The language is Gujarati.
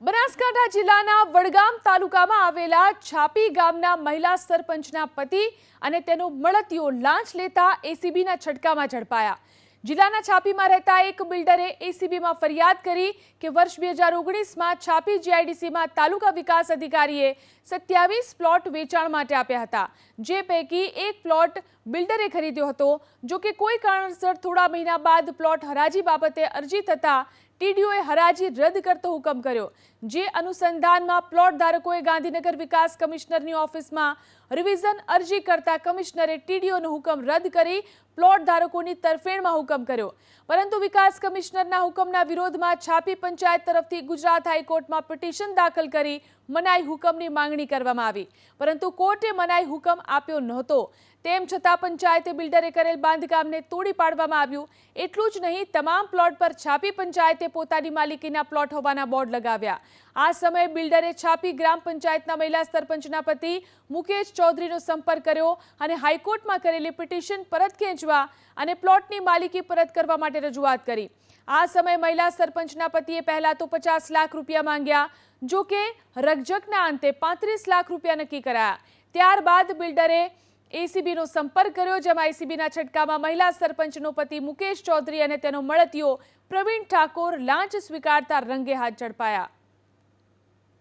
બનાસકાંઠા જિલ્લાના વડગામ તાલુકામાં આવેલા છાપી ગામના મહિલા સરપંચના પતિ અને તેનો મળતિયો લાંચ લેતા એસીબીના છટકામાં ઝડપાયા। જિલ્લાના છાપીમાં રહેતા એક બિલ્ડરે એસીબીમાં ફરિયાદ કરી કે વર્ષ 2019માં છાપી જીઆઈડીસીમાં તાલુકા વિકાસ અધિકારીએ 27 પ્લોટ વેચાણ માટે આપ્યા હતા, જે પૈકી એક પ્લોટ બિલ્ડરે ખરીદ્યો હતો। જો કે કોઈ કારણસર થોડા મહિના બાદ પ્લોટ હરાજી બાબતે અરજી થતા ટીડીઓએ હરાજી રદ કરતો હુકમ કર્યો, જે અનુસંધાનમાં પ્લોટ ધારકોએ ગાંધીનગર વિકાસ કમિશનરની ઓફિસમાં રિવિઝન અરજી કરતા કમિશનરે ટીડીઓનો હુકમ રદ કરી પ્લોટ ધારકોની તરફેણમાં હુકમ કર્યો। પરંતુ વિકાસ કમિશનરના હુકમના વિરોધમાં છાપી પંચાયત તરફથી ગુજરાત હાઈકોર્ટમાં પિટિશન દાખલ કરી મનાઈ હુકમની માંગણી કરવામાં આવી, પરંતુ કોર્ટે મનાઈ હુકમ આપ્યો નહોતો। તેમ છતાં પંચાયતે બિલ્ડરે કરેલ બાંધકામને તોડી પાડવામાં આવ્યું। એટલું જ નહીં, તમામ પ્લોટ પર છાપી પંચાયતે પોતાની માલિકીના પ્લોટ હોવાના બોર્ડ લગાવ્યા। આ સમયે બિલ્ડરે છાપી ગ્રામ પંચાયતના મહિલા સરપંચના પતિ મુકેશ ચૌધરીનો સંપર્ક કર્યો અને હાઈકોર્ટમાં કરેલી પિટિશન પરત ખેંચવા અને પ્લોટની માલિકી પરત કરવા માટે રજૂઆત કરી। આ સમયે મહિલા સરપંચના પતિએ પહેલા તો 50 લાખ રૂપિયા માંગ્યા, જો કે રકઝકના અંતે 35 લાખ રૂપિયા નક્કી કરાયા। ત્યારબાદ બિલ્ડરે એસીબીનો સંપર્ક કર્યો, જેમાં એસીબીના છટકામાં મહિલા સરપંચનો પતિ મુકેશ ચૌધરી અને તેનો મળતિયો પ્રવીણ ઠાકોર લાંચ સ્વીકારતા રંગે હાથ ઝડપાયા।